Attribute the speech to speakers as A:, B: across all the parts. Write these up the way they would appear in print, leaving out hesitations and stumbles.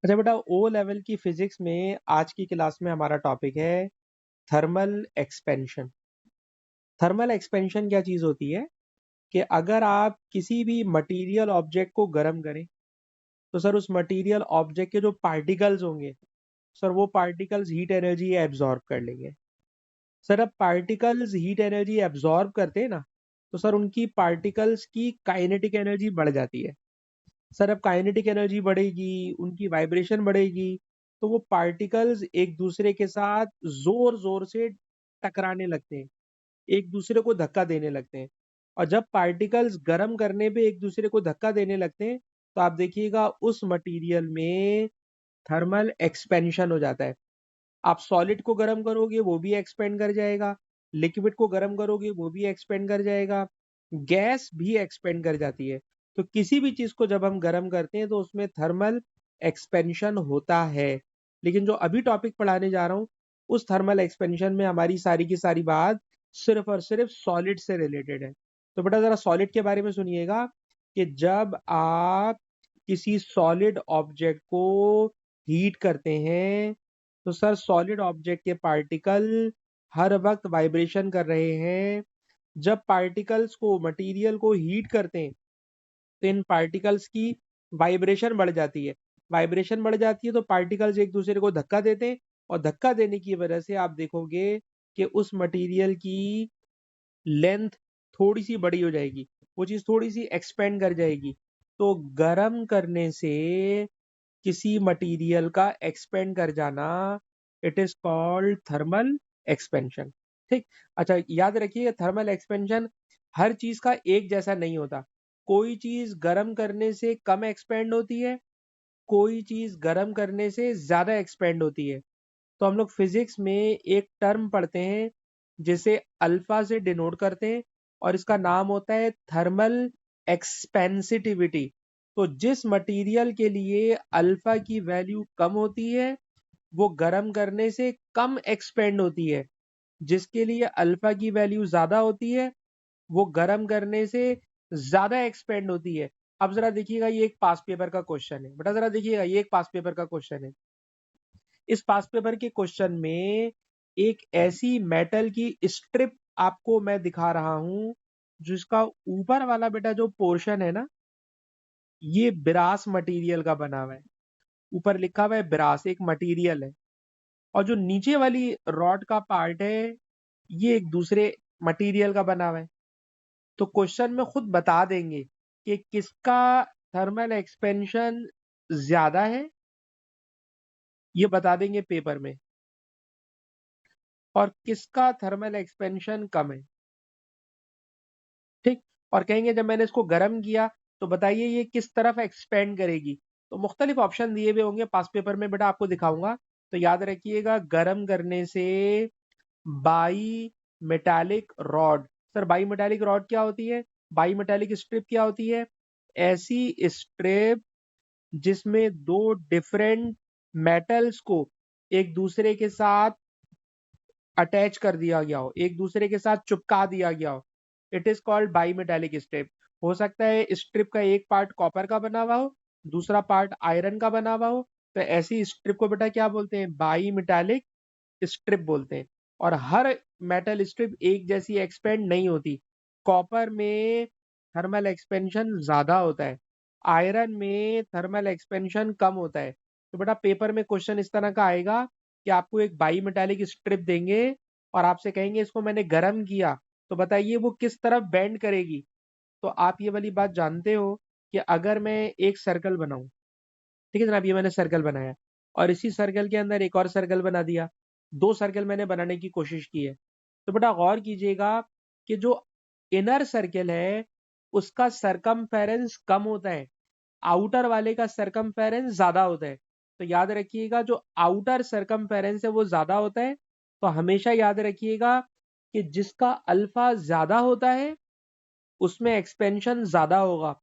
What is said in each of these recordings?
A: अच्छा बेटा, O level की फिजिक्स में आज की क्लास में हमारा टॉपिक है थर्मल एक्सपेंशन। थर्मल एक्सपेंशन क्या चीज होती है कि अगर आप किसी भी मटेरियल ऑब्जेक्ट को गर्म करें तो सर उस मटेरियल ऑब्जेक्ट के जो पार्टिकल्स होंगे, सर वो पार्टिकल्स हीट एनर्जी एब्जॉर्ब कर लेंगे। सर अब पार्टिकल्स हीट एनर्जी एब्जॉर्ब करते हैं ना, तो सर उनकी पार्टिकल्स की काइनेटिक एनर्जी बढ़ जाती है। सर अब काइनेटिक एनर्जी बढ़ेगी, उनकी वाइब्रेशन बढ़ेगी, तो वो पार्टिकल्स एक दूसरे के साथ जोर जोर से टकराने लगते हैं, एक दूसरे को धक्का देने लगते हैं। और जब पार्टिकल्स गर्म करने पे एक दूसरे को धक्का देने लगते हैं, तो आप देखिएगा उस मटेरियल में थर्मल एक्सपेंशन हो जाता है। आप सॉलिड को गर्म करोगे वो भी एक्सपेंड कर जाएगा, लिक्विड को गर्म करोगे वो भी एक्सपेंड कर जाएगा, गैस भी एक्सपेंड कर जाती है। तो किसी भी चीज को जब हम गर्म करते हैं तो उसमें थर्मल एक्सपेंशन होता है। लेकिन जो अभी टॉपिक पढ़ाने जा रहा हूँ, उस थर्मल एक्सपेंशन में हमारी सारी की सारी बात सिर्फ और सिर्फ सॉलिड से रिलेटेड है। तो बेटा जरा सॉलिड के बारे में सुनिएगा कि जब आप किसी सॉलिड ऑब्जेक्ट को हीट करते हैं तो सर सॉलिड ऑब्जेक्ट के पार्टिकल हर वक्त वाइब्रेशन कर रहे हैं। जब पार्टिकल्स को मटेरियल को हीट करते हैं तो इन पार्टिकल्स की वाइब्रेशन बढ़ जाती है। वाइब्रेशन बढ़ जाती है तो पार्टिकल्स एक दूसरे को धक्का देते हैं, और धक्का देने की वजह से आप देखोगे कि उस मटेरियल की लेंथ थोड़ी सी बड़ी हो जाएगी, वो चीज थोड़ी सी एक्सपेंड कर जाएगी। तो गर्म करने से किसी मटेरियल का एक्सपेंड कर जाना, it is called thermal expansion. ठीक। अच्छा याद रखिए, थर्मल एक्सपेंशन हर चीज का एक जैसा नहीं होता। कोई चीज गर्म करने से कम एक्सपेंड होती है, कोई चीज गर्म करने से ज्यादा एक्सपेंड होती है। तो हम लोग फिजिक्स में एक टर्म पढ़ते हैं जिसे अल्फा से डिनोट करते हैं, और इसका नाम होता है थर्मल एक्सपेंसिटिविटी। तो जिस मटेरियल के लिए अल्फा की वैल्यू कम होती है वो गर्म करने से कम एक्सपेंड होती है, जिसके लिए अल्फा की वैल्यू ज्यादा होती है वो गर्म करने से ज्यादा एक्सपेंड होती है। अब जरा देखिएगा, ये एक पास पेपर का क्वेश्चन है बेटा, जरा देखिएगा ये एक पास पेपर का क्वेश्चन है। इस पास पेपर के क्वेश्चन में एक ऐसी मेटल की स्ट्रिप आपको मैं दिखा रहा हूं जिसका ऊपर वाला बेटा जो पोर्शन है ना, ये ब्रास मटेरियल का बना हुआ है। ऊपर लिखा हुआ है ब्रास, एक मटेरियल है। और जो नीचे वाली रॉड का पार्ट है, ये एक दूसरे मटेरियल का बना हुआ है। तो क्वेश्चन में खुद बता देंगे कि किसका थर्मल एक्सपेंशन ज्यादा है, ये बता देंगे पेपर में, और किसका थर्मल एक्सपेंशन कम है। ठीक। और कहेंगे जब मैंने इसको गर्म किया तो बताइए ये किस तरफ एक्सपेंड करेगी। तो मुख्तलिफ ऑप्शन दिए हुए होंगे पास पेपर में बेटा, आपको दिखाऊंगा। तो याद रखिएगा, गर्म करने से by metallic rod. Sir by metallic rod क्या होती है? बाई मेटालिक स्ट्रिप क्या होती है? ऐसी स्ट्रिप जिसमें दो डिफरेंट मेटल्स को एक दूसरे के साथ अटैच कर दिया गया हो, एक दूसरे के साथ चिपका दिया गया हो, it is called by metallic strip. हो सकता है स्ट्रिप का एक पार्ट कॉपर का बना हुआ हो, दूसरा पार्ट आयरन का बना हुआ हो। तो ऐसी स्ट्रिप को बेटा क्या बोलते हैं? बाई मेटालिक स्ट्रिप बोलते हैं। और हर मेटल स्ट्रिप एक जैसी एक्सपेंड नहीं होती। कॉपर में थर्मल एक्सपेंशन ज्यादा होता है, आयरन में थर्मल एक्सपेंशन कम होता है। तो बेटा पेपर में क्वेश्चन इस तरह का आएगा कि आपको एक बाई मेटालिक स्ट्रिप देंगे और आपसे कहेंगे इसको मैंने गर्म किया, तो बताइए वो किस तरफ बेंड करेगी। तो आप ये वाली बात जानते हो कि अगर मैं एक सर्कल बनाऊं, ठीक है जनाब, ये मैंने सर्कल बनाया और इसी सर्कल के अंदर एक और सर्कल बना दिया, दो सर्कल मैंने बनाने की कोशिश की है। तो बेटा गौर कीजिएगा कि जो इनर सर्कल है उसका सरकमफेरेंस कम होता है, आउटर वाले का सरकमफेरेंस ज्यादा होता है। तो याद रखिएगा जो आउटर सरकमफेरेंस है वो ज्यादा होता है। तो हमेशा याद रखिएगा कि जिसका अल्फा ज्यादा होता है उसमें एक्सपेंशन ज्यादा होगा,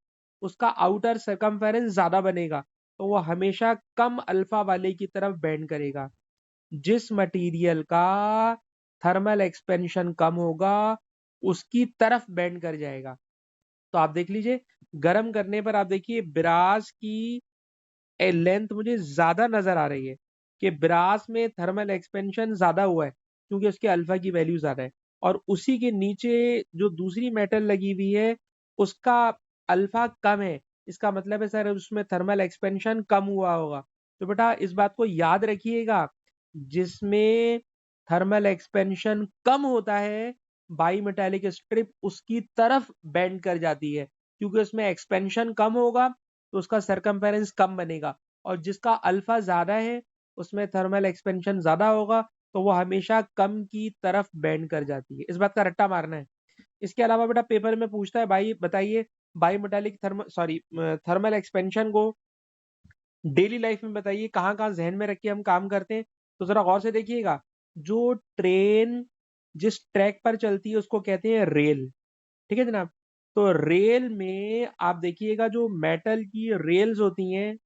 A: उसका आउटर सरकमफेरेंस ज्यादा बनेगा, तो वो हमेशा कम अल्फा वाले की तरफ बेंड करेगा। जिस मटेरियल का थर्मल एक्सपेंशन कम होगा उसकी तरफ बेंड कर जाएगा। तो आप देख लीजिए, गर्म करने पर आप देखिए ब्रास की लेंथ मुझे ज्यादा नजर आ रही है कि ब्रास में थर्मल एक्सपेंशन ज्यादा हुआ है क्योंकि उसके अल्फा की वैल्यू ज्यादा है, और उसी के नीचे जो दूसरी मेटल लगी हुई है उसका अल्फा कम है, इसका मतलब है सर उसमें थर्मल एक्सपेंशन कम हुआ होगा। तो बेटा इस बात को याद रखिएगा, जिसमें थर्मल एक्सपेंशन कम होता है बाई मेटालिक स्ट्रिप उसकी तरफ बेंड कर जाती है, क्योंकि उसमें एक्सपेंशन कम होगा तो उसका सरकमफेरेंस कम बनेगा, और जिसका अल्फा ज्यादा है उसमें थर्मल एक्सपेंशन ज्यादा होगा तो वो हमेशा कम की तरफ बेंड कर जाती है। इस बात का रट्टा मारना है। इसके अलावा बेटा पेपर में पूछता है, भाई बताइए बाई मेटालिक थर्मल एक्सपेंशन को डेली लाइफ में बताइए कहाँ कहाँ जहन में रख के हम काम करते हैं। तो जरा गौर से देखिएगा, जो ट्रेन जिस ट्रैक पर चलती है उसको कहते हैं रेल, ठीक है जनाब। तो रेल में आप देखिएगा जो मेटल की रेल्स होती हैं,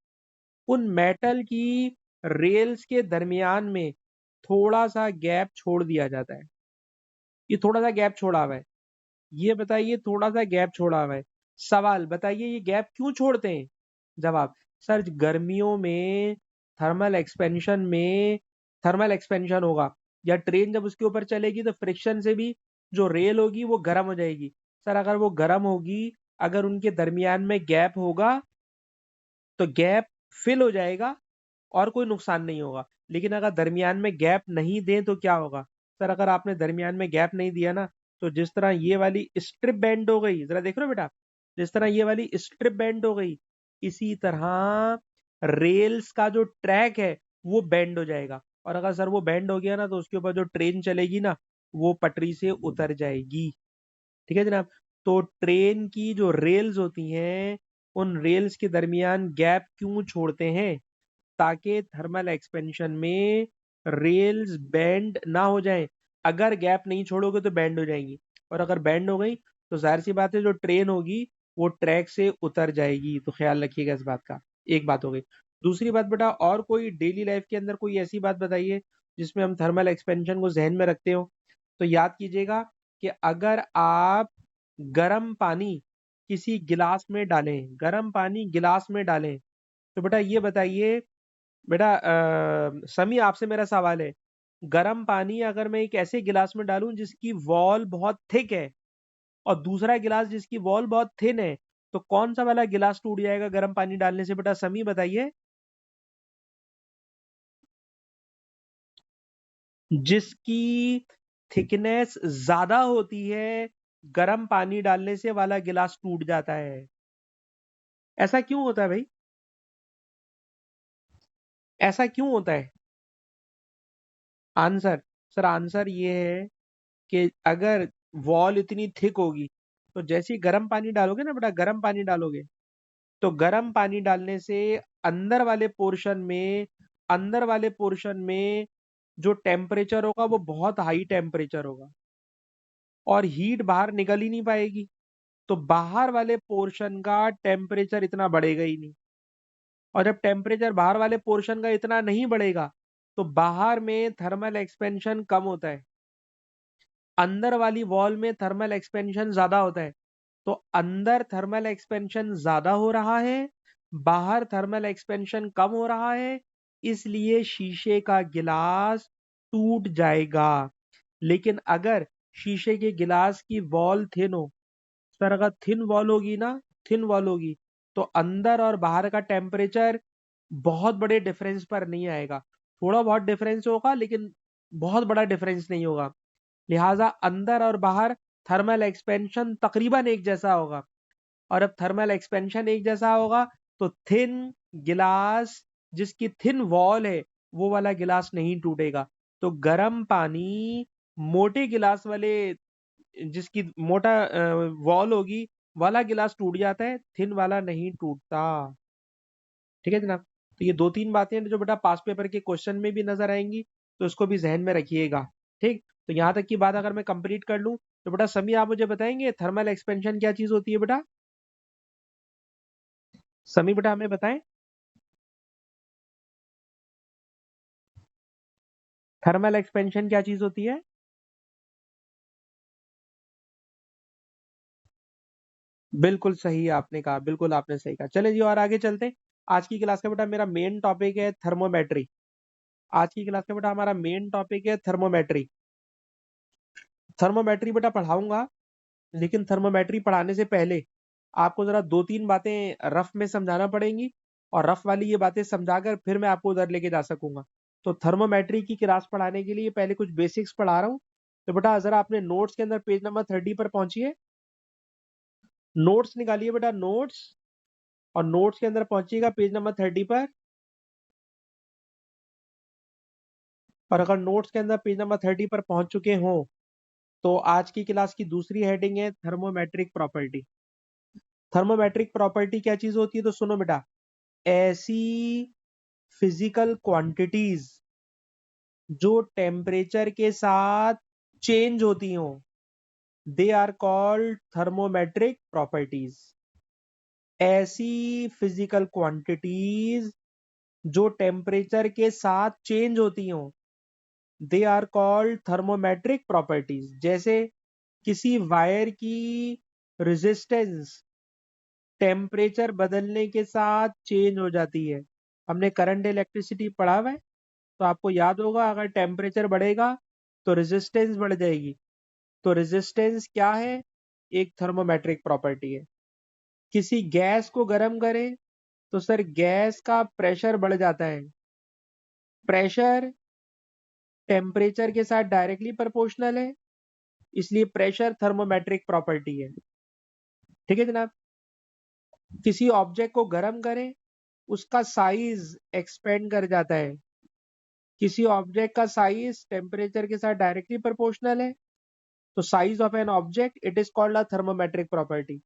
A: उन मेटल की रेल्स के दरमियान में थोड़ा सा गैप छोड़ दिया जाता है। ये थोड़ा सा गैप छोड़ा हुआ है, ये बताइए थोड़ा सा गैप छोड़ा हुआ है। सवाल बताइए ये गैप क्यों छोड़ते हैं? जवाब, सर गर्मियों में थर्मल एक्सपेंशन में थर्मल एक्सपेंशन होगा, या ट्रेन जब उसके ऊपर चलेगी तो फ्रिक्शन से भी जो रेल होगी वो गर्म हो जाएगी। सर अगर वो गर्म होगी, अगर उनके दरमियान में गैप होगा तो गैप फिल हो जाएगा और कोई नुकसान नहीं होगा। लेकिन अगर दरमियान में गैप नहीं दें तो क्या होगा? सर अगर आपने दरमियान में गैप नहीं दिया ना, तो जिस तरह ये वाली स्ट्रिप बेंड हो गई, जरा देख रहे हो बेटा, जिस तरह ये वाली स्ट्रिप बेंड हो गई, इसी तरह रेल्स का जो ट्रैक है वो बेंड हो जाएगा, और अगर सर वो बेंड हो गया ना तो उसके ऊपर जो ट्रेन चलेगी ना वो पटरी से उतर जाएगी। ठीक है जनाब। तो ट्रेन की जो रेल्स होती हैं, उन रेल्स के दरमियान गैप क्यों छोड़ते हैं? ताकि थर्मल एक्सपेंशन में रेल्स बेंड ना हो जाएं। अगर गैप नहीं छोड़ोगे तो बेंड हो जाएंगी, और अगर बेंड हो गई तो जाहिर सी बात है जो ट्रेन होगी वो ट्रैक से उतर जाएगी। तो ख्याल रखिएगा इस बात का। एक बात हो गई। दूसरी बात बेटा, और कोई डेली लाइफ के अंदर कोई ऐसी बात बताइए जिसमें हम थर्मल एक्सपेंशन को जहन में रखते हो। तो याद कीजिएगा कि अगर आप गर्म पानी किसी गिलास में डालें, गर्म पानी गिलास में डालें, तो बेटा ये बताइए, बेटा समी आपसे मेरा सवाल है, गर्म पानी अगर मैं एक ऐसे गिलास में डालूं जिसकी वॉल बहुत थिक है और दूसरा गिलास जिसकी वॉल बहुत थिन है, तो कौन सा वाला गिलास टूट जाएगा गर्म पानी डालने से? बेटा समी बताइए। जिसकी थिकनेस ज्यादा होती है गर्म पानी डालने से वाला गिलास टूट जाता है। ऐसा क्यों होता है भाई? ऐसा क्यों होता है? आंसर, सर आंसर ये है कि अगर वॉल इतनी थिक होगी तो जैसे ही गर्म पानी डालोगे ना बेटा, गर्म पानी डालोगे तो गर्म पानी डालने से अंदर वाले पोर्शन में अंदर वाले पोर्शन में जो टेम्परेचर होगा वो बहुत हाई टेम्परेचर होगा, और हीट बाहर निकल ही नहीं पाएगी, तो बाहर वाले पोर्शन का टेम्परेचर इतना बढ़ेगा ही नहीं। और जब टेम्परेचर बाहर वाले पोर्शन का इतना नहीं बढ़ेगा तो बाहर में थर्मल एक्सपेंशन कम होता है, अंदर वाली वॉल में थर्मल एक्सपेंशन ज्यादा होता है। तो अंदर थर्मल एक्सपेंशन ज्यादा हो रहा है, बाहर थर्मल एक्सपेंशन कम हो रहा है, इसलिए शीशे का गिलास टूट जाएगा। लेकिन अगर शीशे के गिलास की वॉल थिन हो, सर अगर थिन वॉल होगी ना, थिन वॉल होगी तो अंदर और बाहर का टेम्परेचर बहुत बड़े डिफरेंस पर नहीं आएगा। थोड़ा बहुत डिफरेंस होगा लेकिन बहुत बड़ा डिफरेंस नहीं होगा। लिहाजा अंदर और बाहर थर्मल एक्सपेंशन तकरीबन एक जैसा होगा, और अब थर्मल एक्सपेंशन एक जैसा होगा तो थिन गिलास जिसकी थिन वॉल है वो वाला गिलास नहीं टूटेगा। तो गर्म पानी मोटे गिलास वाले जिसकी मोटा वॉल होगी वाला गिलास टूट जाता है, थिन वाला नहीं टूटता। ठीक है जनाब। तो ये दो तीन बातें हैं जो बेटा पास पेपर के क्वेश्चन में भी नजर आएंगी, तो इसको भी जहन में रखिएगा। ठीक, तो यहाँ तक की बात अगर मैं कंप्लीट कर लूँ तो बेटा समी आप मुझे बताएंगे थर्मल एक्सपेंशन क्या चीज होती है बेटा? समी बेटा हमें बताएं, थर्मल एक्सपेंशन क्या चीज होती है? बिल्कुल सही आपने कहा, बिल्कुल आपने सही कहा। चले जी और आगे चलते हैं। आज की क्लास का बेटा मेरा मेन टॉपिक है थर्मोमेट्री। आज की क्लास का बेटा हमारा मेन टॉपिक है थर्मोमेट्री। थर्मोमेट्री बेटा पढ़ाऊंगा, लेकिन थर्मोमेट्री पढ़ाने से पहले आपको जरा 2-3 बातें रफ में समझाना पड़ेंगी, और रफ वाली ये बातें समझाकर फिर मैं आपको उधर लेके जा सकूंगा। तो थर्मोमेट्री की क्लास पढ़ाने के लिए पहले कुछ बेसिक्स पढ़ा रहा हूँ। तो बेटा जरा अपने नोट्स के अंदर पेज नंबर 30 पर पहुंचिए। नोट्स निकालिए बेटा, नोट्स, और नोट्स के अंदर पहुंचिएगा पेज नंबर 30 पर। और अगर नोट्स के अंदर पेज नंबर 30 पर पहुंच चुके हो तो आज की क्लास की दूसरी हेडिंग है थर्मोमेट्रिक प्रॉपर्टी। थर्मोमेट्रिक प्रॉपर्टी क्या चीज होती है, तो सुनो बेटा, ऐसी फिजिकल क्वांटिटीज जो टेम्परेचर के साथ चेंज होती हो, they are called thermometric properties. ऐसी फिजिकल क्वांटिटीज जो टेम्परेचर के साथ चेंज होती हो, they are called thermometric properties. जैसे किसी वायर की रेजिस्टेंस टेम्परेचर बदलने के साथ चेंज हो जाती है। हमने करंट इलेक्ट्रिसिटी पढ़ा हुआ है, तो आपको याद होगा अगर टेम्परेचर बढ़ेगा तो रेजिस्टेंस बढ़ जाएगी। तो रेजिस्टेंस क्या है? एक थर्मोमेट्रिक प्रॉपर्टी है। किसी गैस को गर्म करें तो सर गैस का प्रेशर बढ़ जाता है। प्रेशर टेम्परेचर के साथ डायरेक्टली प्रोपोर्शनल है, इसलिए प्रेशर थर्मोमेट्रिक प्रॉपर्टी है। ठीक है जनाब। किसी ऑब्जेक्ट को गर्म करें, उसका साइज एक्सपेंड कर जाता है। किसी ऑब्जेक्ट का साइज टेम्परेचर के साथ डायरेक्टली प्रोपोर्शनल है, तो size of an object it is called a thermometric property.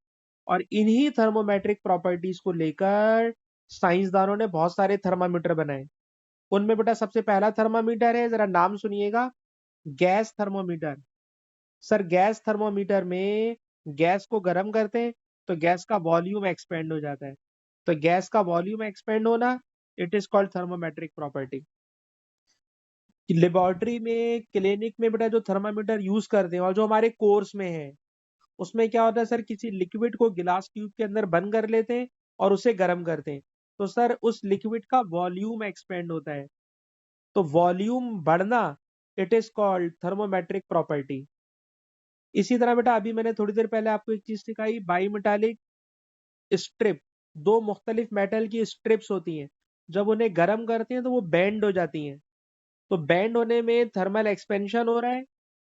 A: और इन्हीं थर्मोमेट्रिक प्रॉपर्टीज को लेकर साइंसदानों ने बहुत सारे थर्मामीटर बनाए। उनमें बेटा सबसे पहला थर्मामीटर है, जरा नाम सुनिएगा, gas thermometer. Sir gas thermometer में गैस को गर्म करते हैं तो गैस का वॉल्यूम एक्सपेंड हो जाता है। तो गैस का वॉल्यूम एक्सपेंड होना, it is called thermometric property. Laboratory में, क्लिनिक में बेटा जो थर्मामीटर यूज करते हैं और जो हमारे कोर्स में है, उसमें क्या होता है सर, किसी लिक्विड को गिलास ट्यूब के अंदर बंद कर लेते हैं और उसे गर्म करते हैं, तो सर उस लिक्विड का वॉल्यूम एक्सपेंड होता है। तो वॉल्यूम बढ़ना, it is called thermometric property. इसी तरह बेटा अभी मैंने थोड़ी देर पहले आपको एक चीज सिखाई, बाईमेटालिक स्ट्रिप। दो मुख्तलिफ मेटल की स्ट्रिप्स होती हैं, जब उन्हें गर्म करते हैं तो वो बेंड हो जाती हैं। तो बेंड होने में थर्मल एक्सपेंशन हो रहा है,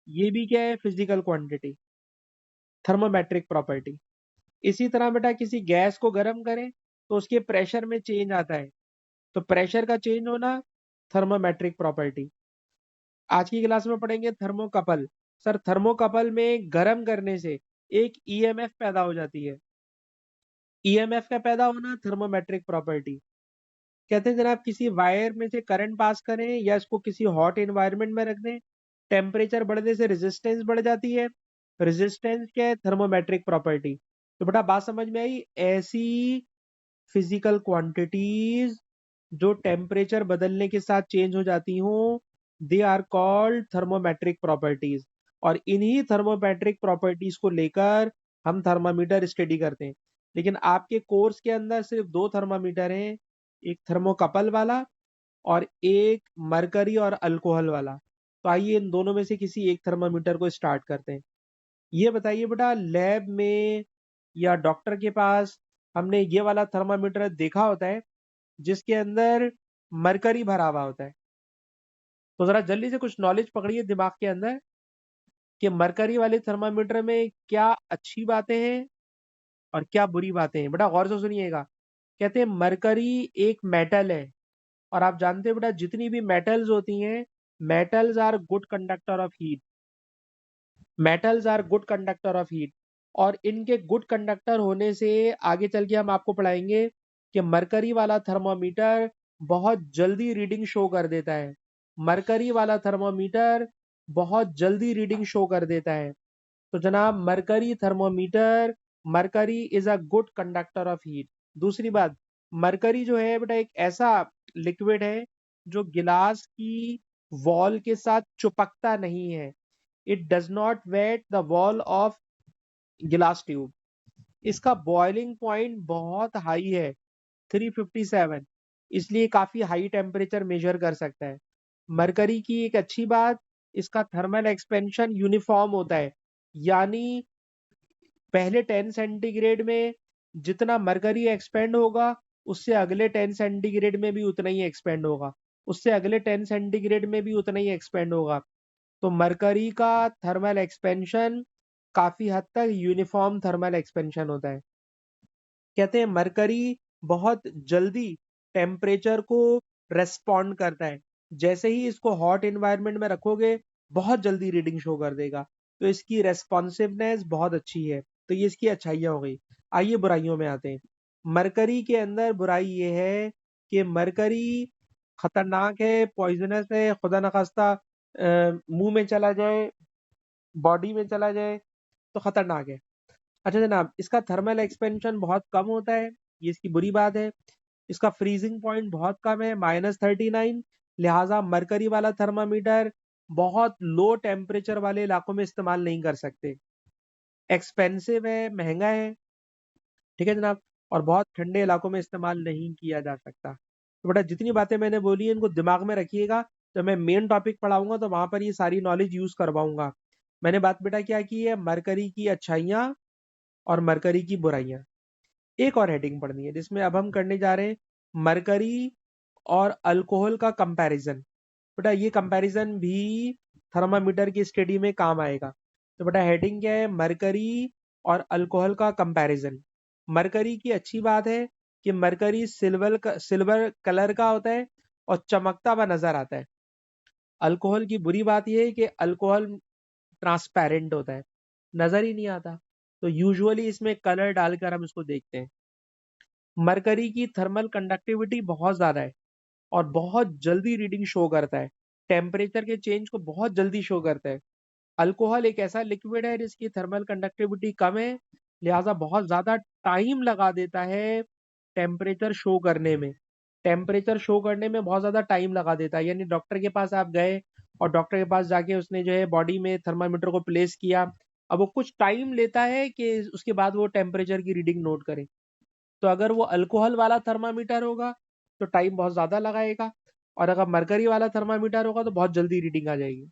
A: ये भी क्या है, फिजिकल क्वांटिटी, थर्मोमेट्रिक प्रॉपर्टी। इसी तरह बेटा किसी गैस को गर्म करें तो उसके प्रेशर में चेंज आता है, तो प्रेशर का चेंज होना, थर्मोमेट्रिक प्रॉपर्टी। आज की क्लास में पढ़ेंगे थर्मोकपल। सर थर्मोकपल में गर्म करने से एक ईएमएफ पैदा हो जाती है। ईएमएफ का पैदा होना, थर्मोमेट्रिक प्रॉपर्टी। कहते हैं जनाब किसी वायर में से करंट पास करें या इसको किसी हॉट एनवायरनमेंट में रख दें, टेम्परेचर बढ़ने से रेजिस्टेंस बढ़ जाती है। रेजिस्टेंस क्या है? Thermometric property. तो बेटा बात समझ में आई? ऐसी फिजिकल क्वांटिटीज जो टेम्परेचर बदलने के साथ चेंज हो जाती हूँ, they are called thermometric properties. और इन्हीं थर्मोमेट्रिक प्रॉपर्टीज को लेकर हम थर्मामीटर स्टडी करते हैं। लेकिन आपके कोर्स के अंदर सिर्फ दो थर्मामीटर हैं, एक थर्मोकपल वाला और एक मरकरी और अल्कोहल वाला। तो आइए इन दोनों में से किसी एक थर्मामीटर को स्टार्ट करते हैं। ये बताइए बेटा, लैब में या डॉक्टर के पास हमने ये वाला थर्मामीटर देखा होता है जिसके अंदर मरकरी भरा हुआ होता है। तो जरा जल्दी से कुछ नॉलेज पकड़िए दिमाग के अंदर कि मरकरी वाले थर्मामीटर में क्या अच्छी बातें हैं और क्या बुरी बातें हैं। बेटा गौर से सुनिएगा। कहते हैं मरकरी एक मेटल है, और आप जानते हो बेटा जितनी भी मेटल्स होती हैं, metals are good conductor of heat. Metals are good conductor of heat, और इनके गुड कंडक्टर होने से आगे चल के हम आपको पढ़ाएंगे कि मरकरी वाला थर्मोमीटर बहुत जल्दी रीडिंग शो कर देता है। मरकरी वाला थर्मोमीटर बहुत जल्दी रीडिंग शो कर देता है। तो जनाब mercury thermometer, mercury is a good conductor of heat. दूसरी बात, मरकरी जो है बेटा एक ऐसा लिक्विड है जो गिलास की वॉल के साथ चिपकता नहीं है। It does not wet the wall of glass tube. इसका बॉइलिंग पॉइंट बहुत हाई है, 357, इसलिए काफी हाई टेम्परेचर मेजर कर सकता है। मरकरी की एक अच्छी बात, इसका थर्मल एक्सपेंशन यूनिफॉर्म होता है, यानी पहले 10 सेंटीग्रेड में जितना मरकरी एक्सपेंड होगा, उससे अगले 10 सेंटीग्रेड में भी उतना ही एक्सपेंड होगा, उससे अगले 10 सेंटीग्रेड में भी उतना ही एक्सपेंड होगा। तो मरकरी का थर्मल एक्सपेंशन काफी हद तक यूनिफॉर्म थर्मल एक्सपेंशन होता है। कहते हैं मरकरी बहुत जल्दी टेम्परेचर को रेस्पॉन्ड करता है, जैसे ही इसको हॉट एनवायरनमेंट में रखोगे बहुत जल्दी रीडिंग शो कर देगा, तो इसकी रेस्पॉन्सिवनेस बहुत अच्छी है। तो ये इसकी अच्छाइयाँ हो गई। आइए बुराइयों में आते हैं। मरकरी के अंदर बुराई ये है कि मरकरी खतरनाक है, पॉइजनस है, खुदा न खास्ता मुंह में चला जाए, बॉडी में चला जाए तो खतरनाक है। अच्छा जनाब, इसका थर्मल एक्सपेंशन बहुत कम होता है, ये इसकी बुरी बात है। इसका फ्रीजिंग पॉइंट बहुत कम है, -39, लिहाजा मरकरी वाला थर्मामीटर बहुत लो टेम्परेचर वाले इलाकों में इस्तेमाल नहीं कर सकते। एक्सपेंसिव है, महंगा है, ठीक है जनाब, और बहुत ठंडे इलाकों में इस्तेमाल नहीं किया जा सकता। तो बेटा जितनी बातें मैंने बोली है इनको दिमाग में रखिएगा, तो मैं मेन टॉपिक पढ़ाऊंगा तो वहां पर ये सारी नॉलेज यूज करवाऊंगा। मैंने बात बेटा क्या की है, मरकरी की अच्छाइयाँ और मरकरी की बुराइयां। एक और हेडिंग पढ़नी है जिसमें अब हम करने जा रहे हैं मरकरी और अल्कोहल का कंपैरिजन। बेटा ये कंपैरिजन भी थर्मामीटर की स्टडी में काम आएगा। तो बेटा हेडिंग क्या है, मरकरी और अल्कोहल का कंपैरिजन। मरकरी की अच्छी बात है कि मरकरी सिल्वर कलर का होता है और चमकता हुआ नजर आता है। अल्कोहल की बुरी बात यह है कि अल्कोहल ट्रांसपेरेंट होता है, नजर ही नहीं आता, तो यूजुअली इसमें कलर डालकर हम इसको देखते हैं। मरकरी की थर्मल कंडक्टिविटी बहुत ज्यादा है और बहुत जल्दी रीडिंग शो करता है, टेम्परेचर के चेंज को बहुत जल्दी शो करता है। अल्कोहल एक ऐसा लिक्विड है जिसकी थर्मल कंडक्टिविटी कम है, लिहाजा बहुत ज्यादा टाइम लगा देता है टेम्परेचर शो करने में। टेम्परेचर शो करने में बहुत ज्यादा टाइम लगा देता है, यानी डॉक्टर के पास आप गए और डॉक्टर के पास जाके उसने जो है बॉडी में थर्मामीटर को प्लेस किया, अब वो कुछ टाइम लेता है कि उसके बाद वो टेम्परेचर की रीडिंग नोट करे। तो अगर वो अल्कोहल वाला थर्मामीटर होगा तो टाइम बहुत ज्यादा लगाएगा, और अगर मरकरी वाला थर्मामीटर होगा तो बहुत जल्दी रीडिंग आ जाएगी।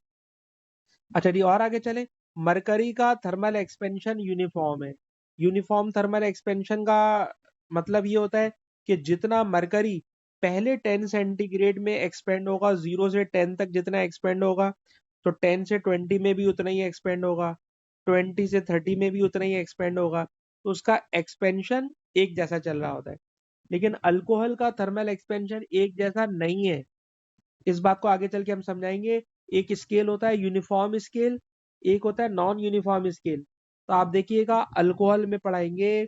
A: अच्छा जी, और आगे चले। मरकरी का थर्मल एक्सपेंशन यूनिफॉर्म है। यूनिफॉर्म थर्मल एक्सपेंशन का मतलब ये होता है कि जितना मरकरी पहले 10 सेंटीग्रेड में एक्सपेंड होगा, 0 से 10 तक जितना एक्सपेंड होगा, तो 10 से 20 में भी उतना ही एक्सपेंड होगा, 20 से 30 में भी उतना ही एक्सपेंड होगा, तो उसका एक्सपेंशन एक जैसा चल रहा होता है। लेकिन अल्कोहल का थर्मल एक्सपेंशन एक जैसा नहीं है, इस बात को आगे चल के हम समझाएंगे। एक स्केल होता है यूनिफॉर्म स्केल, एक होता है नॉन यूनिफॉर्म स्केल। तो आप देखिएगा अल्कोहल में पढ़ाएंगे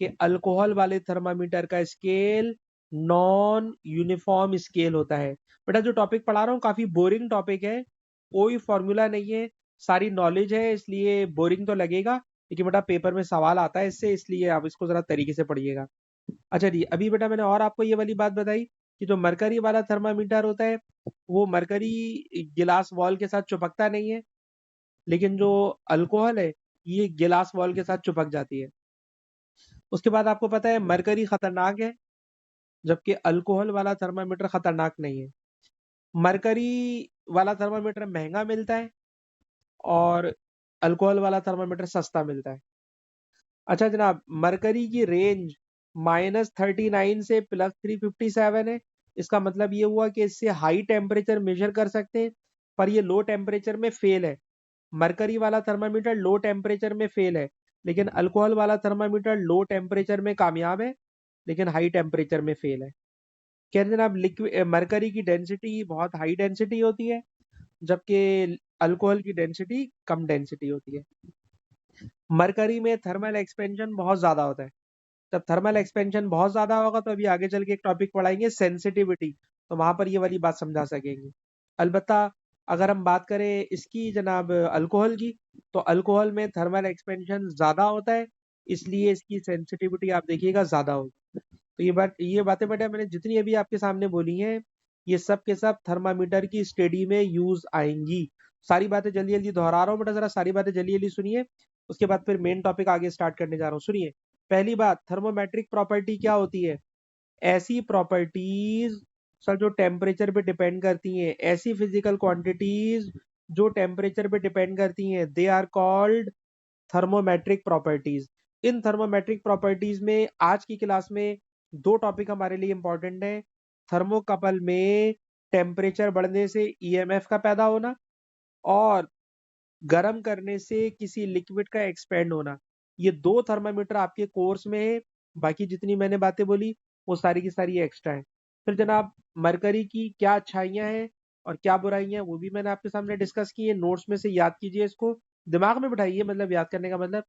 A: कि अल्कोहल वाले थर्मामीटर का स्केल नॉन यूनिफॉर्म स्केल होता है। बेटा जो टॉपिक पढ़ा रहा हूँ काफी बोरिंग टॉपिक है, कोई फॉर्मूला नहीं है, सारी नॉलेज है, इसलिए बोरिंग तो लगेगा, लेकिन बेटा पेपर में सवाल आता है इससे, इसलिए आप इसको जरा तरीके से पढ़िएगा। अच्छा जी, अभी बेटा मैंने और आपको ये वाली बात बताई कि जो मरकरी वाला थर्मामीटर होता है वो मरकरी गिलास वॉल के साथ चिपकता नहीं है, लेकिन जो अल्कोहल है ये गिलास वॉल के साथ चिपक जाती है। उसके बाद आपको पता है मरकरी खतरनाक है, जबकि अल्कोहल वाला थर्मामीटर खतरनाक नहीं है। मरकरी वाला थर्मामीटर महंगा मिलता है और अल्कोहल वाला थर्मामीटर सस्ता मिलता है। अच्छा जनाब, मरकरी की रेंज -39 से +357 है। इसका मतलब ये हुआ कि इससे हाई टेम्परेचर मेजर कर सकते हैं, पर ये लो टेम्परेचर में फेल है। मरकरी वाला थर्मामीटर लो टेम्परेचर में फेल है, लेकिन अल्कोहल वाला थर्मामीटर लो टेम्परेचर में कामयाब है, लेकिन हाई टेम्परेचर में फेल है। कह रहे जनाब, लिक्विड मरकरी की डेंसिटी बहुत हाई डेंसिटी होती है, जबकि अल्कोहल की डेंसिटी कम डेंसिटी होती है। मरकरी में थर्मल एक्सपेंशन बहुत ज्यादा होता है। जब थर्मल एक्सपेंशन बहुत ज्यादा होगा तो अभी आगे चल के एक टॉपिक पढ़ाएंगे सेंसिटिविटी, तो वहां पर ये वाली बात समझा सकेंगे। अलबत्ता अगर हम बात करें इसकी जनाब अल्कोहल की, तो अल्कोहल में थर्मल एक्सपेंशन ज्यादा होता है, इसलिए इसकी सेंसिटिविटी आप देखिएगा ज्यादा होगी। तो ये बातें बेटा मैंने जितनी अभी आपके सामने बोली हैं, ये सब के सब थर्मामीटर की स्टडी में यूज आएंगी। सारी बातें जल्दी जल्दी दोहरा रहा हूँ बेटा, जरा सारी बातें जल्दी जल्दी सुनिए, उसके बाद फिर मेन टॉपिक आगे स्टार्ट करने जा रहा हूँ। सुनिए, पहली बात, थर्मोमेट्रिक प्रॉपर्टी क्या होती है। ऐसी प्रॉपर्टीज सर जो टेम्परेचर पे डिपेंड करती हैं, ऐसी फिजिकल क्वांटिटीज जो टेम्परेचर पे डिपेंड करती हैं, they are called thermometric properties. इन थर्मोमेट्रिक प्रॉपर्टीज में आज की क्लास में दो टॉपिक हमारे लिए इंपॉर्टेंट है। थर्मोकपल में टेम्परेचर बढ़ने से ईएमएफ का पैदा होना और गर्म करने से किसी लिक्विड का एक्सपेंड होना। ये दो थर्मामीटर आपके कोर्स में है। बाकी जितनी मैंने बातें बोली वो सारी की सारी एक्स्ट्रा है। फिर जनाब मरकरी की क्या अच्छाइयाँ हैं और क्या बुराइयाँ हैं वो भी मैंने आपके सामने डिस्कस की है। नोट्स में से याद कीजिए, इसको दिमाग में बिठाइए, मतलब याद करने का मतलब।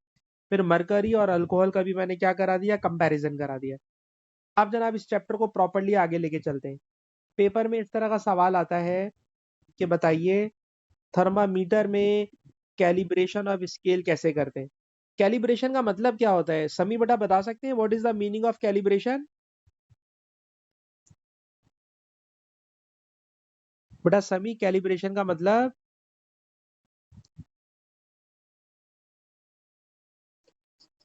A: फिर मरकरी और अल्कोहल का भी मैंने क्या करा दिया, कंपैरिजन करा दिया। अब जनाब इस चैप्टर को प्रॉपर्ली आगे लेके चलते हैं। पेपर में इस तरह का सवाल आता है कि बताइए थर्मामीटर में कैलिब्रेशन ऑफ स्केल कैसे करते हैं। कैलिब्रेशन का मतलब क्या होता है, समी बेटा बता सकते हैं what is the meaning of calibration? बेटा समी कैलिब्रेशन का मतलब,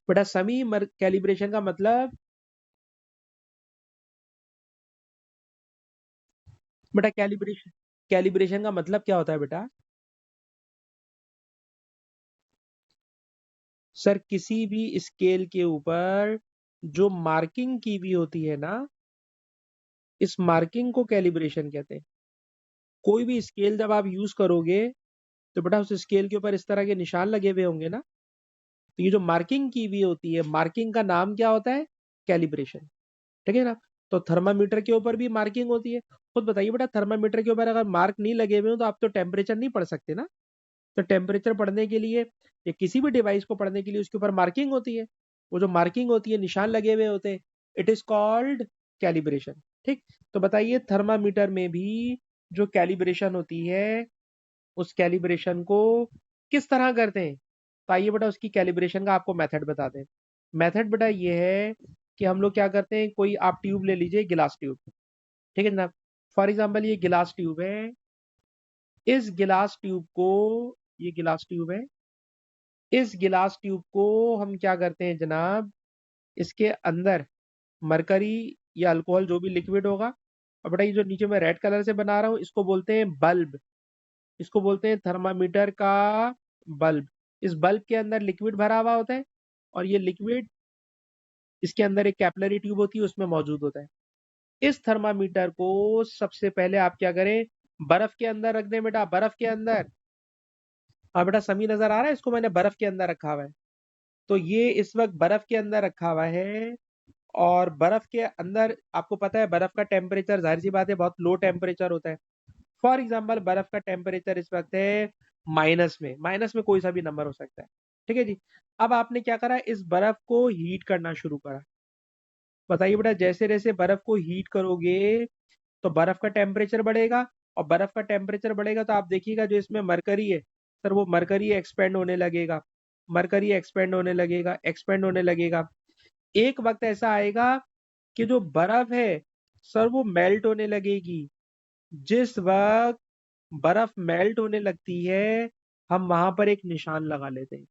A: बेटा समी कैलिब्रेशन का मतलब, बेटा कैलिब्रेशन का मतलब क्या होता है बेटा? सर किसी भी स्केल के ऊपर जो मार्किंग की हुई होती है ना, इस मार्किंग को कैलिब्रेशन कहते हैं। कोई भी स्केल जब आप यूज करोगे तो बेटा उस स्केल के ऊपर इस तरह के निशान लगे हुए होंगे ना, तो ये जो मार्किंग की हुई होती है, मार्किंग का नाम क्या होता है? कैलिब्रेशन। ठीक है ना? तो थर्मामीटर के ऊपर भी मार्किंग होती है। खुद बताइए बेटा, थर्मामीटर के ऊपर अगर मार्क नहीं लगे हुए हो तो आप तो टेम्परेचर नहीं पढ़ सकते ना। तो टेम्परेचर पढ़ने के लिए या किसी भी डिवाइस को पढ़ने के लिए उसके ऊपर मार्किंग होती है। वो जो मार्किंग होती है, निशान लगे हुए होते हैं, इट इज कॉल्ड कैलिब्रेशन। ठीक। तो बताइए थर्मामीटर में भी जो कैलिब्रेशन होती है, उस कैलिब्रेशन को किस तरह करते हैं? तो आइए बेटा उसकी कैलिब्रेशन का आपको मेथड बताते हैं। मेथड बेटा ये है कि हम लोग क्या करते हैं, कोई आप ट्यूब ले लीजिए, गिलास ट्यूब। ठीक है जनाब? फॉर एग्जाम्पल ये गिलास ट्यूब है। इस गिलास ट्यूब को, ये गिलास ट्यूब है, इस गिलास ट्यूब को हम क्या करते हैं जनाब, इसके अंदर मरकरी या अल्कोहल जो भी लिक्विड होगा, और बेटा ये जो नीचे मैं रेड कलर से बना रहा हूँ इसको बोलते हैं बल्ब। इसको बोलते हैं थर्मामीटर का बल्ब। इस बल्ब के अंदर लिक्विड भरा हुआ होता है और ये लिक्विड इसके अंदर एक कैपिलरी ट्यूब होती है, उसमें मौजूद होता है। इस थर्मामीटर को सबसे पहले आप क्या करें, बर्फ के अंदर रख दें बेटा, बर्फ के अंदर। हाँ बेटा समी नजर आ रहा है, इसको मैंने बर्फ के अंदर रखा हुआ है। तो ये इस वक्त बर्फ के अंदर रखा हुआ है। और बर्फ के अंदर आपको पता है बर्फ का टेम्परेचर जाहिर सी बात है बहुत लो टेम्परेचर होता है। फॉर एग्जाम्पल बर्फ का टेम्परेचर इस वक्त है माइनस में, माइनस में कोई सा भी नंबर हो सकता है। ठीक है जी? अब आपने क्या करा, इस बर्फ को हीट करना शुरू करा। बताइए बेटा जैसे जैसे बर्फ को हीट करोगे तो बर्फ का टेम्परेचर बढ़ेगा, और बर्फ का टेम्परेचर बढ़ेगा तो आप देखिएगा जो इसमें मरकरी है सर, वो मरकरी एक्सपेंड होने लगेगा, मरकरी एक्सपेंड होने लगेगा, एक्सपेंड होने लगेगा। एक वक्त ऐसा आएगा कि जो बर्फ है सर वो मेल्ट होने लगेगी। जिस वक्त बर्फ मेल्ट होने लगती है हम वहां पर एक निशान लगा लेते हैं,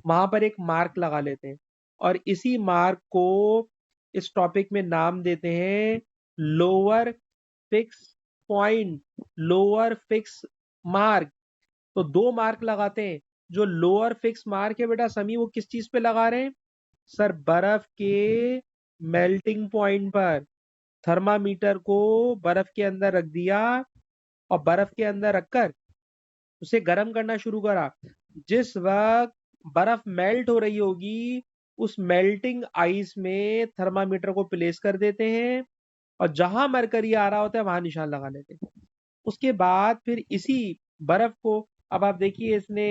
A: वहां पर एक मार्क लगा लेते हैं, और इसी मार्क को इस टॉपिक में नाम देते हैं lower fix point, lower fix mark. तो दो मार्क लगाते हैं। जो लोअर फिक्स मार्क है बेटा समी, वो किस चीज पे लगा रहे हैं सर? बर्फ के मेल्टिंग पॉइंट पर। थर्मामीटर को बर्फ के अंदर रख दिया और बर्फ के अंदर रखकर उसे गर्म करना शुरू करा। जिस वक्त बर्फ मेल्ट हो रही होगी उस मेल्टिंग आइस में थर्मामीटर को प्लेस कर देते हैं, और जहां मरकरी आ रहा होता है वहां निशान लगा लेते हैं। उसके बाद फिर इसी बर्फ को, अब आप देखिए इसने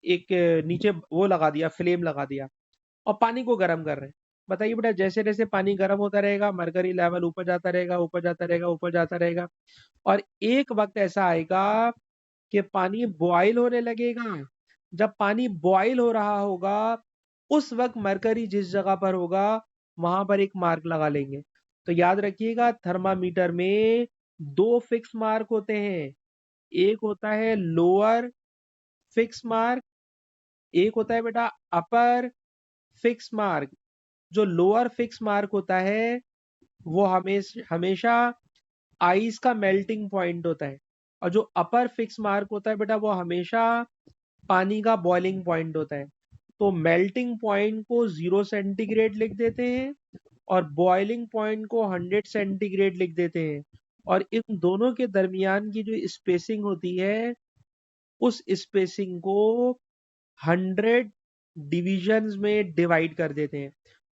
A: एक नीचे वो लगा दिया, फ्लेम लगा दिया, और पानी को गर्म कर रहे हैं। बताइए बेटा जैसे जैसे पानी गर्म होता रहेगा मरकरी लेवल ऊपर जाता रहेगा, ऊपर जाता रहेगा, ऊपर जाता रहेगा, और एक वक्त ऐसा आएगा कि पानी बॉयल होने लगेगा। जब पानी बॉयल हो रहा होगा उस वक्त मरकरी जिस जगह पर होगा वहां पर एक मार्क लगा लेंगे। तो याद रखिएगा थर्मामीटर में दो फिक्स मार्क होते हैं। एक होता है लोअर फिक्स मार्क, एक होता है बेटा अपर फिक्स मार्क। जो लोअर फिक्स मार्क होता है वो हमेशा आइस का मेल्टिंग पॉइंट होता है, और जो अपर फिक्स मार्क होता है बेटा वो हमेशा पानी का बॉइलिंग पॉइंट होता है। तो मेल्टिंग पॉइंट को 0 सेंटीग्रेड लिख देते हैं और बॉइलिंग पॉइंट को 100 सेंटीग्रेड लिख देते हैं, और इन दोनों के दरमियान की जो स्पेसिंग होती है उस स्पेसिंग को 100 डिविजन्स में डिवाइड कर देते हैं।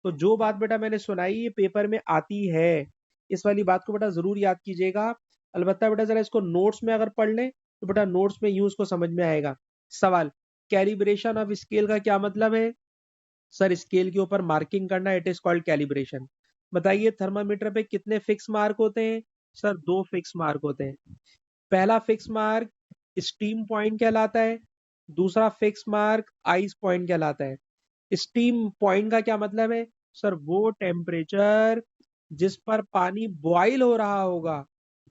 A: तो जो बात बेटा मैंने सुनाई ये पेपर में आती है, इस वाली बात को बेटा जरूर याद कीजिएगा। अलबत्ता बेटा जरा इसको नोट्स में अगर पढ़ लें तो बेटा नोट्स में यूं उसको समझ में आएगा। सवाल, कैलिब्रेशन ऑफ स्केल का क्या मतलब है? सर स्केल के ऊपर मार्किंग करना, इट इज कॉल्ड कैलिब्रेशन। बताइए थर्मामीटर पे कितने फिक्स मार्क होते हैं? सर 2 फिक्स मार्क होते हैं। पहला फिक्स मार्क स्टीम पॉइंट कहलाता है, दूसरा फिक्स मार्क आइस पॉइंट कहलाता है। स्टीम पॉइंट का क्या मतलब है? सर वो टेम्परेचर जिस पर पानी बॉईल हो रहा होगा,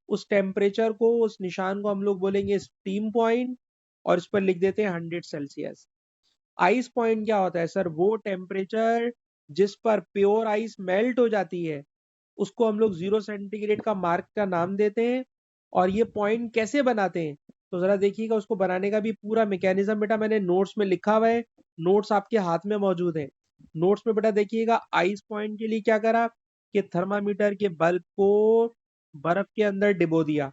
A: उस टेम्परेचर को, उस निशान को हम लोग बोलेंगे स्टीम पॉइंट, और इस पर लिख देते हैं 100 सेल्सियस। आइस पॉइंट क्या होता है? सर वो टेम्परेचर जिस पर प्योर आइस मेल्ट हो जाती है, उसको हम लोग 0 सेंटीग्रेड का मार्क का नाम देते हैं। और ये पॉइंट कैसे बनाते हैं तो जरा देखिएगा, उसको बनाने का भी पूरा मैकेनिज्म बेटा मैंने नोट्स में लिखा हुआ है, नोट्स आपके हाथ में मौजूद है। नोट्स में बेटा देखिएगा, आइस पॉइंट के लिए क्या करा कि थर्मामीटर के बल्ब को बर्फ के अंदर डिबो दिया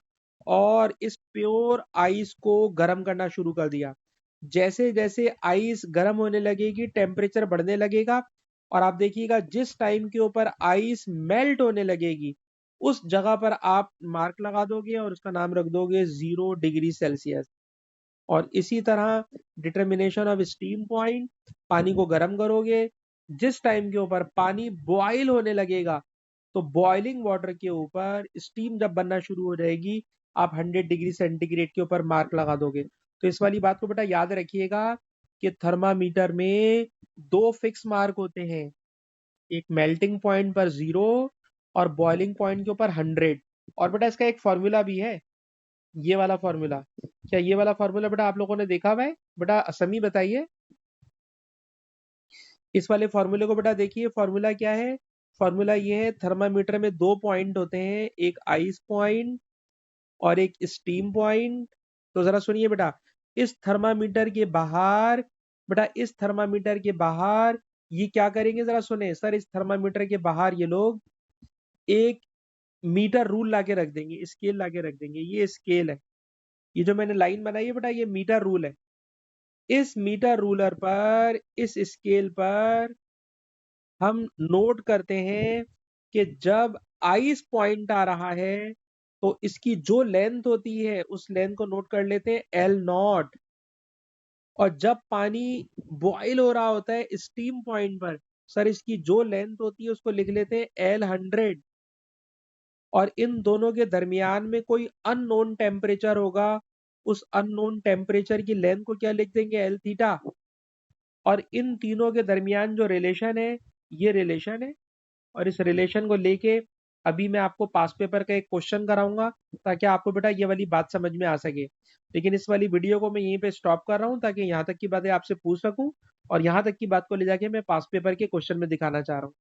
A: और इस प्योर आइस को गर्म करना शुरू कर दिया। जैसे जैसे आइस गर्म होने लगेगी टेम्परेचर बढ़ने लगेगा, और आप देखिएगा जिस टाइम के ऊपर आइस मेल्ट होने लगेगी उस जगह पर आप मार्क लगा दोगे और उसका नाम रख दोगे 0 डिग्री सेल्सियस। और इसी तरह डिटर्मिनेशन ऑफ स्टीम पॉइंट, पानी को गर्म करोगे, जिस टाइम के ऊपर पानी बॉयल होने लगेगा तो बॉइलिंग वाटर के ऊपर स्टीम जब बनना शुरू हो जाएगी आप 100 डिग्री सेंटीग्रेड के ऊपर मार्क लगा दोगे। तो इस वाली बात को बेटा याद रखिएगा कि थर्मामीटर में 2 फिक्स मार्क होते हैं, एक मेल्टिंग पॉइंट पर 0 और बॉइलिंग पॉइंट के ऊपर 100। और बेटा इसका एक फॉर्मूला भी है, ये वाला फॉर्मूला। क्या ये वाला फॉर्मूला बेटा आप लोगों ने देखा हुआ है? बेटा समी बताइए। इस वाले फॉर्मूले को बेटा देखिए, फॉर्मूला क्या है? फॉर्मूला ये है, थर्मामीटर में 2 पॉइंट होते हैं, एक आइस पॉइंट और एक स्टीम पॉइंट। तो जरा सुनिए बेटा, इस थर्मामीटर के बाहर, बेटा इस थर्मामीटर के बाहर ये क्या करेंगे जरा सुने। सर इस थर्मामीटर के बाहर ये लोग एक मीटर रूल लाके रख देंगे, स्केल लाके रख देंगे। ये स्केल है, ये जो मैंने लाइन बनाई है बेटा ये मीटर रूल है। इस मीटर रूलर पर, इस स्केल पर हम नोट करते हैं कि जब आइस पॉइंट आ रहा है तो इसकी जो लेंथ होती है उस लेंथ को नोट कर लेते हैं L0। और जब पानी बॉईल हो रहा होता है स्टीम पॉइंट पर, सर इसकी जो लेंथ होती है उसको लिख लेते हैं L100। और इन दोनों के दरमियान में कोई अननोन टेम्परेचर होगा, उस अननोन टेम्परेचर की लेंथ को क्या लिख देंगे? L theta. और इन तीनों के दरमियान जो रिलेशन है ये रिलेशन है, और इस रिलेशन को लेके अभी मैं आपको पास पेपर का एक क्वेश्चन कराऊंगा ताकि आपको बेटा ये वाली बात समझ में आ सके। लेकिन इस वाली वीडियो को मैं यहीं पे स्टॉप कर रहा हूँ ताकि यहाँ तक की बातें आपसे पूछ सकूं, और यहाँ तक की बात को ले जाके मैं पास पेपर के क्वेश्चन में दिखाना चाह रहा हूँ।